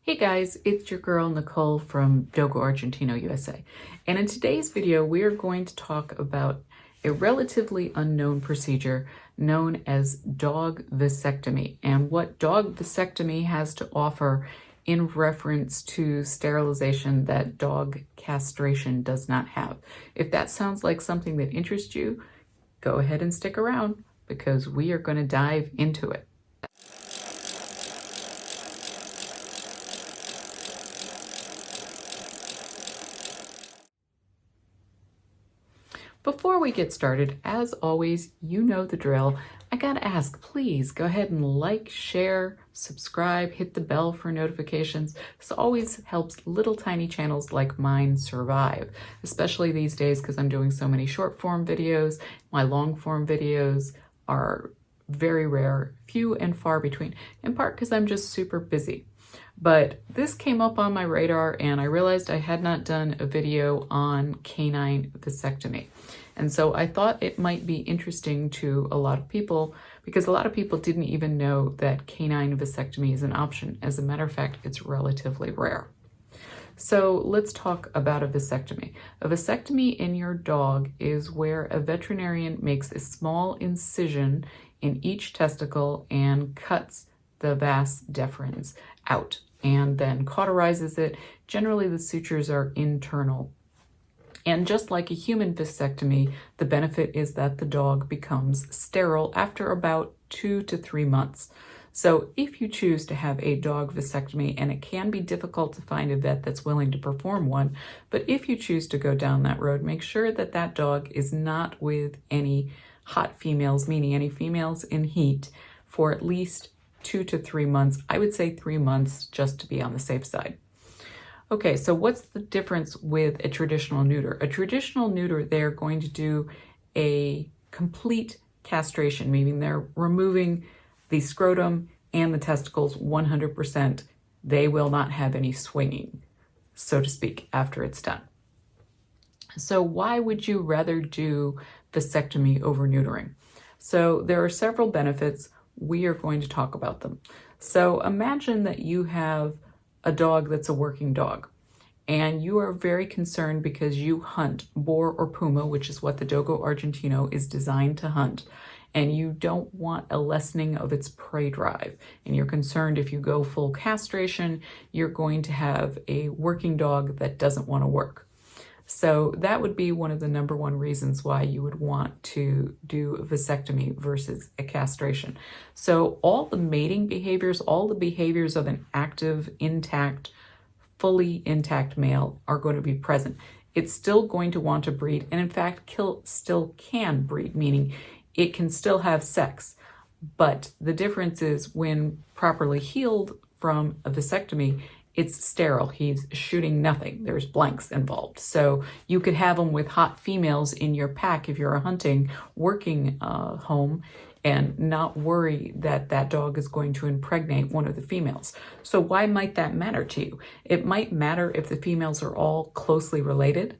Hey guys, it's your girl Nicole from Dogo Argentino, USA. And in today's video, we are going to talk about a relatively unknown procedure known as dog vasectomy and what dog vasectomy has to offer in reference to sterilization that dog castration does not have. If that sounds like something that interests you, go ahead and stick around because we are going to dive into it. Before we get started, as always, you know the drill. I gotta ask, please go ahead and like, share, subscribe, hit the bell for notifications. This always helps little tiny channels like mine survive, especially these days because I'm doing so many short form videos. My long form videos are very rare, few and far between, in part because I'm just super busy. But this came up on my radar and I realized I had not done a video on canine vasectomy. And so I thought it might be interesting to a lot of people because a lot of people didn't even know that canine vasectomy is an option. As a matter of fact, it's relatively rare. So let's talk about a vasectomy. A vasectomy in your dog is where a veterinarian makes a small incision in each testicle and cuts the vas deferens out and then cauterizes it. Generally, the sutures are internal. And just like a human vasectomy, the benefit is that the dog becomes sterile after about 2 to 3 months. So if you choose to have a dog vasectomy, and it can be difficult to find a vet that's willing to perform one, but if you choose to go down that road, make sure that that dog is not with any hot females, meaning any females in heat, for at least 2 to 3 months. I would say 3 months just to be on the safe side. Okay, so what's the difference with a traditional neuter? A traditional neuter, they're going to do a complete castration, meaning they're removing the scrotum and the testicles 100%. They will not have any swinging, so to speak, after it's done. So why would you rather do vasectomy over neutering? So there are several benefits. We are going to talk about them. So imagine that you have a dog that's a working dog and you are very concerned because you hunt boar or puma, which is what the Dogo Argentino is designed to hunt, and you don't want a lessening of its prey drive. And you're concerned if you go full castration, you're going to have a working dog that doesn't want to work. So that would be one of the number one reasons why you would want to do a vasectomy versus a castration. So all the mating behaviors, all the behaviors of an active, intact, fully intact male are going to be present. It's still going to want to breed, and in fact, still can breed, meaning it can still have sex. But the difference is when properly healed from a vasectomy, it's sterile. He's shooting nothing. There's blanks involved. So you could have them with hot females in your pack if you're a hunting, working home, and not worry that that dog is going to impregnate one of the females. So why might that matter to you? It might matter if the females are all closely related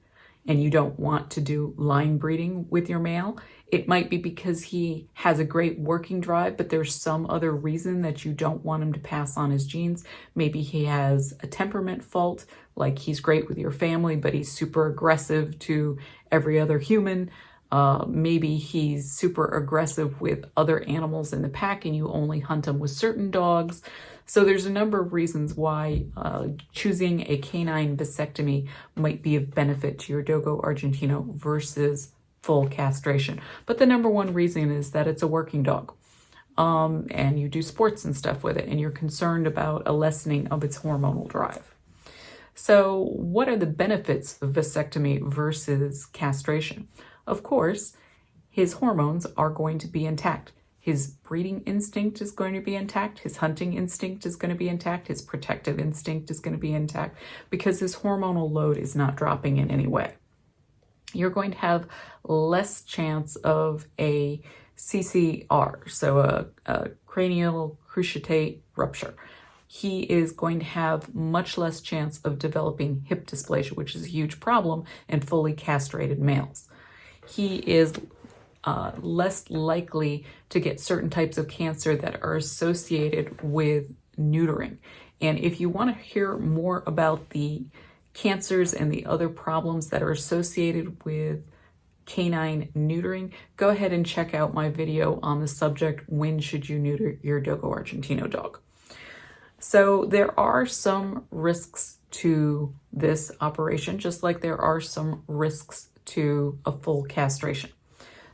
and you don't want to do line breeding with your male. It might be because he has a great working drive, but there's some other reason that you don't want him to pass on his genes. Maybe he has a temperament fault, like he's great with your family, but he's super aggressive to every other human. Maybe he's super aggressive with other animals in the pack and you only hunt him with certain dogs. So there's a number of reasons why choosing a canine vasectomy might be of benefit to your Dogo Argentino versus full castration. But the number one reason is that it's a working dog. And you do sports and stuff with it, and you're concerned about a lessening of its hormonal drive. So what are the benefits of vasectomy versus castration? Of course, his hormones are going to be intact. His breeding instinct is going to be intact. His hunting instinct is going to be intact. His protective instinct is going to be intact because his hormonal load is not dropping in any way. You're going to have less chance of a CCR, so a cranial cruciate rupture. He is going to have much less chance of developing hip dysplasia, which is a huge problem in fully castrated males. He is less likely to get certain types of cancer that are associated with neutering. And if you want to hear more about the cancers and the other problems that are associated with canine neutering, go ahead and check out my video on the subject, when should you neuter your Dogo Argentino dog? So there are some risks to this operation, just like there are some risks to a full castration.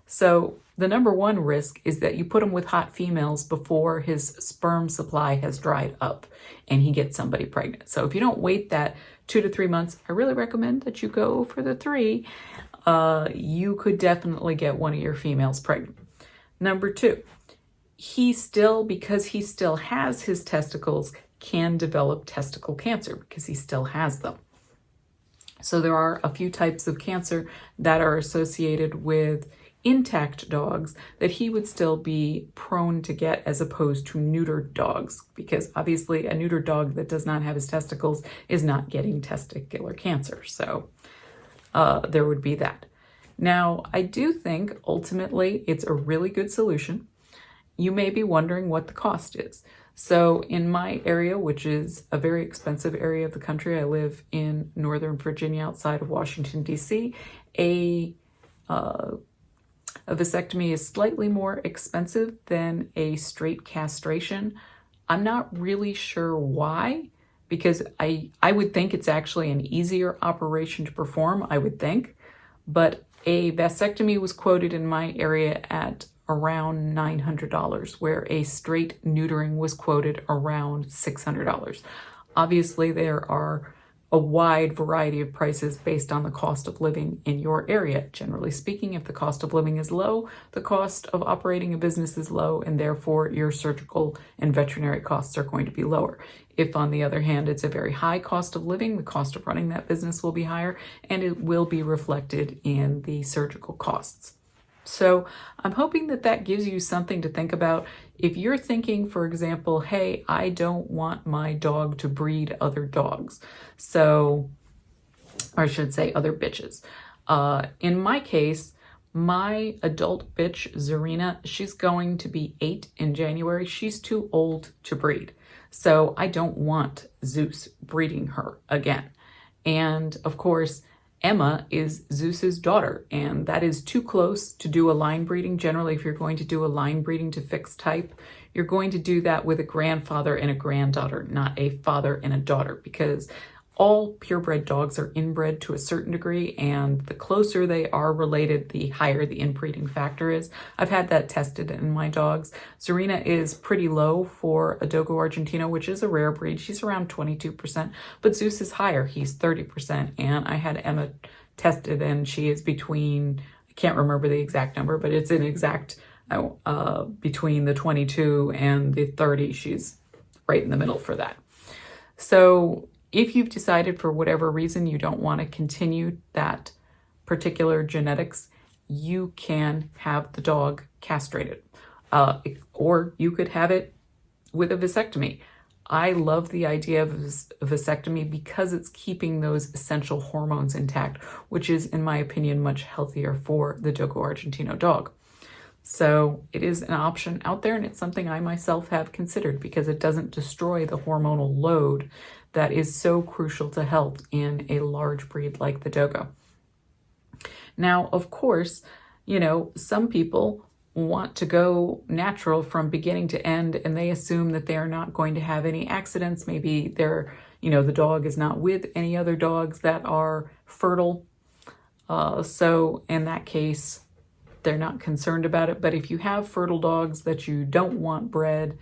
So the number one risk is that you put him with hot females before his sperm supply has dried up and he gets somebody pregnant. So if you don't wait that 2 to 3 months, I really recommend that you go for the 3. You could definitely get one of your females pregnant. Number 2, because he still has his testicles, can develop testicle cancer because he still has them. So there are a few types of cancer that are associated with intact dogs that he would still be prone to get, as opposed to neutered dogs, because obviously a neutered dog that does not have his testicles is not getting testicular cancer. So there would be that. Now, I do think ultimately it's a really good solution. You may be wondering what the cost is. So in my area, which is a very expensive area of the country, I live in Northern Virginia outside of Washington, D.C., a vasectomy is slightly more expensive than a straight castration. I'm not really sure why, because I would think it's actually an easier operation to perform, I would think. But a vasectomy was quoted in my area at around $900, where a straight neutering was quoted around $600. Obviously, there are a wide variety of prices based on the cost of living in your area. Generally speaking, if the cost of living is low, the cost of operating a business is low, and therefore your surgical and veterinary costs are going to be lower. If, on the other hand, it's a very high cost of living, the cost of running that business will be higher, and it will be reflected in the surgical costs. So I'm hoping that that gives you something to think about. If you're thinking, for example, hey, I don't want my dog to breed other dogs, so, or I should say other bitches. In my case, my adult bitch, Zarina, she's going to be 8 in January. She's too old to breed. So I don't want Zeus breeding her again. And of course, Emma is Zeus's daughter, and that is too close to do a line breeding. Generally, if you're going to do a line breeding to fixed type, you're going to do that with a grandfather and a granddaughter, not a father and a daughter, because all purebred dogs are inbred to a certain degree, and the closer they are related, the higher the inbreeding factor is. I've had that tested in my dogs. Zarina is pretty low for a Dogo Argentino, which is a rare breed. She's around 22%, but Zeus is higher. He's 30%, and I had Emma tested, and she is between, I can't remember the exact number, but it's an exact between the 22 and the 30. She's right in the middle for that. So if you've decided for whatever reason you don't want to continue that particular genetics, you can have the dog castrated. Or you could have it with a vasectomy. I love the idea of a vasectomy because it's keeping those essential hormones intact, which is, in my opinion, much healthier for the Dogo Argentino dog. So it is an option out there, and it's something I myself have considered because it doesn't destroy the hormonal load that is so crucial to health in a large breed like the Dogo. Now, of course, you know, some people want to go natural from beginning to end, and they assume that they are not going to have any accidents. Maybe they're, you know, the dog is not with any other dogs that are fertile. So in that case, they're not concerned about it. But if you have fertile dogs that you don't want bred,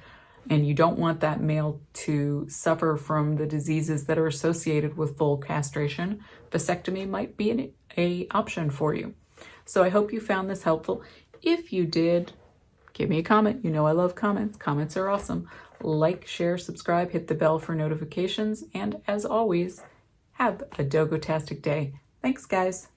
and you don't want that male to suffer from the diseases that are associated with full castration, vasectomy might be an option for you. So I hope you found this helpful. If you did, give me a comment. You know I love comments. Comments are awesome. Like, share, subscribe, hit the bell for notifications, and as always, have a Dogo-tastic day. Thanks, guys.